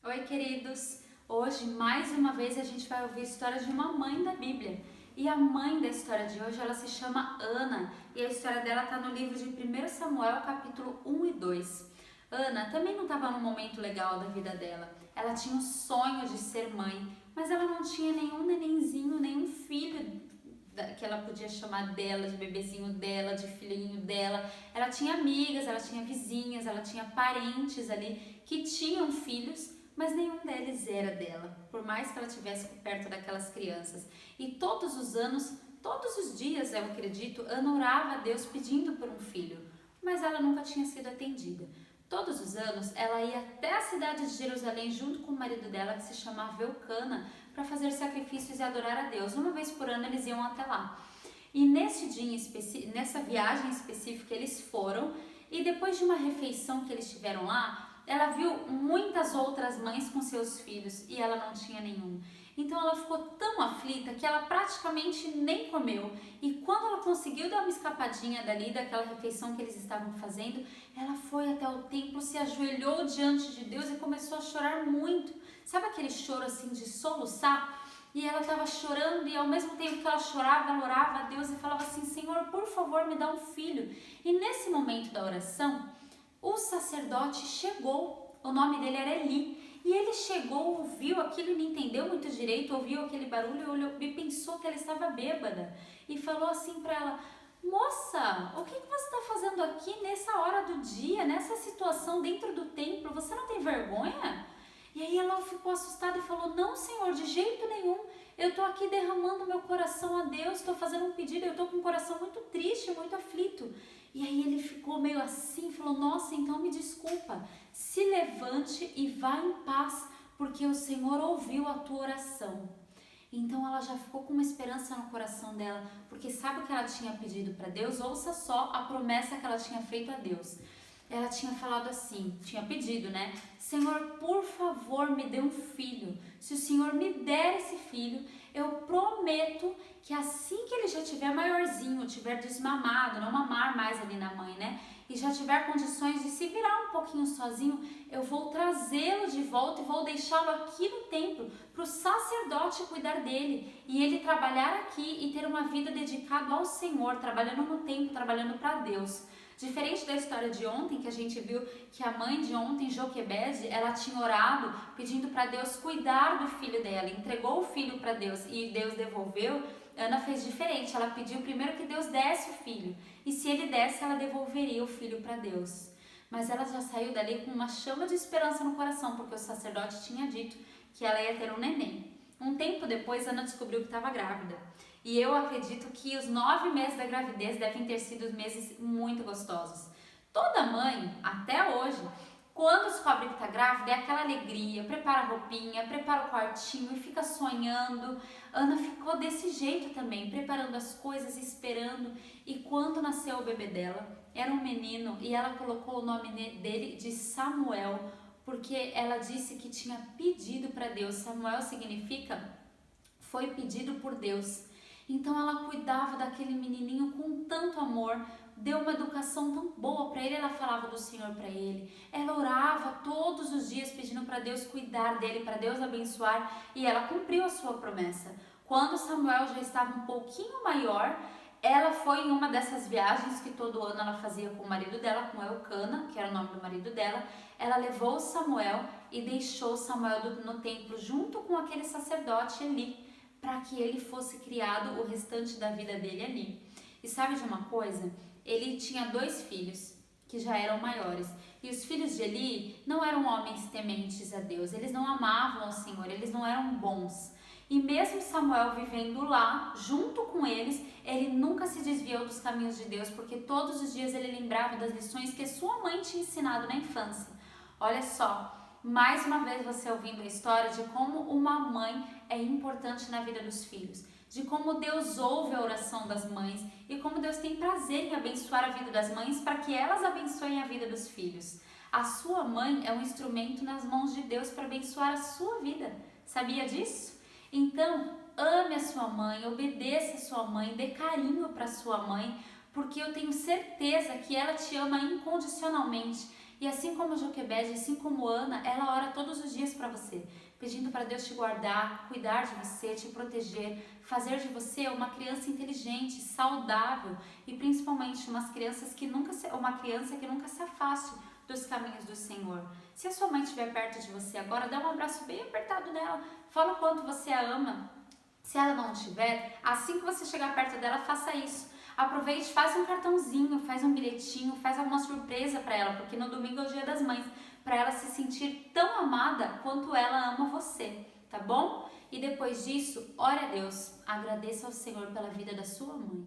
Oi, queridos! Hoje, mais uma vez, a gente vai ouvir a história de uma mãe da Bíblia. E a mãe da história de hoje, ela se chama Ana, e a história dela está no livro de 1 Samuel, capítulo 1 e 2. Ana também não estava num momento legal da vida dela. Ela tinha o sonho de ser mãe, mas ela não tinha nenhum nenenzinho, nenhum filho que ela podia chamar dela, de bebezinho dela, de filhinho dela. Ela tinha amigas, ela tinha vizinhas, ela tinha parentes ali que tinham filhos, mas nenhum deles era dela, por mais que ela estivesse perto daquelas crianças. E todos os anos, todos os dias, eu acredito, Ana orava a Deus pedindo por um filho, mas ela nunca tinha sido atendida. Todos os anos, ela ia até a cidade de Jerusalém junto com o marido dela, que se chamava Eucana, para fazer sacrifícios e adorar a Deus. Uma vez por ano eles iam até lá. E nesse dia nessa viagem específica eles foram, e depois de uma refeição que eles tiveram lá, ela viu muitas outras mães com seus filhos e ela não tinha nenhum. Então ela ficou tão aflita que ela praticamente nem comeu. E quando ela conseguiu dar uma escapadinha dali, daquela refeição que eles estavam fazendo, ela foi até o templo, se ajoelhou diante de Deus e começou a chorar muito. Sabe aquele choro assim de soluçar? E ela estava chorando e ao mesmo tempo que ela chorava, ela orava a Deus e falava assim: Senhor, por favor, me dá um filho. E nesse momento da oração, o sacerdote chegou, o nome dele era Eli, e ele chegou, ouviu aquilo e não entendeu muito direito, ouviu aquele barulho olhou, e pensou que ela estava bêbada e falou assim para ela: Moça, o que você está fazendo aqui nessa hora do dia, nessa situação dentro do templo? Você não tem vergonha? E aí ela ficou assustada e falou: Não, Senhor, de jeito nenhum. Eu estou aqui derramando meu coração a Deus, estou fazendo um pedido, eu estou com um coração muito triste, muito aflito. E aí ele ficou meio assim, falou: Nossa, então me desculpa, se levante e vá em paz, porque o Senhor ouviu a tua oração. Então ela já ficou com uma esperança no coração dela, porque sabe o que ela tinha pedido para Deus? Ouça só a promessa que ela tinha feito a Deus. Ela tinha falado assim, tinha pedido, né? Senhor, por favor, me dê um filho. Se o Senhor me der esse filho, eu prometo que assim que ele já tiver maiorzinho, tiver desmamado, não mamar mais ali na mãe, né? E já tiver condições de se virar um pouquinho sozinho, eu vou trazê-lo de volta e vou deixá-lo aqui no templo para o sacerdote cuidar dele e ele trabalhar aqui e ter uma vida dedicada ao Senhor, trabalhando no templo, trabalhando para Deus. Diferente da história de ontem, que a gente viu que a mãe de ontem, Joquebede, ela tinha orado pedindo para Deus cuidar do filho dela, entregou o filho para Deus e Deus devolveu. Ana fez diferente, ela pediu primeiro que Deus desse o filho e se ele desse, ela devolveria o filho para Deus. Mas ela já saiu dali com uma chama de esperança no coração, porque o sacerdote tinha dito que ela ia ter um neném. Um tempo depois, Ana descobriu que estava grávida. E eu acredito que os 9 meses da gravidez devem ter sido meses muito gostosos. Toda mãe, até hoje, quando descobre que está grávida, é aquela alegria, prepara a roupinha, prepara o quartinho e fica sonhando. Ana ficou desse jeito também, preparando as coisas, esperando. E quando nasceu o bebê dela, era um menino e ela colocou o nome dele de Samuel, porque ela disse que tinha pedido para Deus. Samuel significa foi pedido por Deus. Então ela cuidava daquele menininho com tanto amor, deu uma educação tão boa para ele, ela falava do Senhor para ele, ela orava todos os dias pedindo para Deus cuidar dele, para Deus abençoar, e ela cumpriu a sua promessa. Quando Samuel já estava um pouquinho maior, ela foi em uma dessas viagens que todo ano ela fazia com o marido dela, com Eucana, que era o nome do marido dela. Ela levou Samuel e deixou Samuel no templo junto com aquele sacerdote Eli, para que ele fosse criado o restante da vida dele ali. E sabe de uma coisa? Ele tinha 2 filhos que já eram maiores. E os filhos de Eli não eram homens tementes a Deus, eles não amavam o Senhor, eles não eram bons. E mesmo Samuel vivendo lá, junto com eles, ele nunca se desviou dos caminhos de Deus, porque todos os dias ele lembrava das lições que sua mãe tinha ensinado na infância. Olha só, mais uma vez você ouvindo a história de como uma mãe é importante na vida dos filhos, de como Deus ouve a oração das mães e como Deus tem prazer em abençoar a vida das mães para que elas abençoem a vida dos filhos. A sua mãe é um instrumento nas mãos de Deus para abençoar a sua vida. Sabia disso? Então, ame a sua mãe, obedeça a sua mãe, dê carinho para sua mãe, porque eu tenho certeza que ela te ama incondicionalmente. E assim como Joquebede, assim como Ana, ela ora todos os dias para você, pedindo para Deus te guardar, cuidar de você, te proteger, fazer de você uma criança inteligente, saudável e principalmente uma criança que nunca se afaste dos caminhos do Senhor. Se a sua mãe estiver perto de você agora, dá um abraço bem apertado nela, fala o quanto você a ama. Se ela não estiver, assim que você chegar perto dela, faça isso. Aproveite, faz um cartãozinho, faz um bilhetinho, faz alguma surpresa para ela, porque no domingo é o Dia das Mães, para ela se sentir tão amada quanto ela ama você, tá bom? E depois disso, ore a Deus, agradeça ao Senhor pela vida da sua mãe.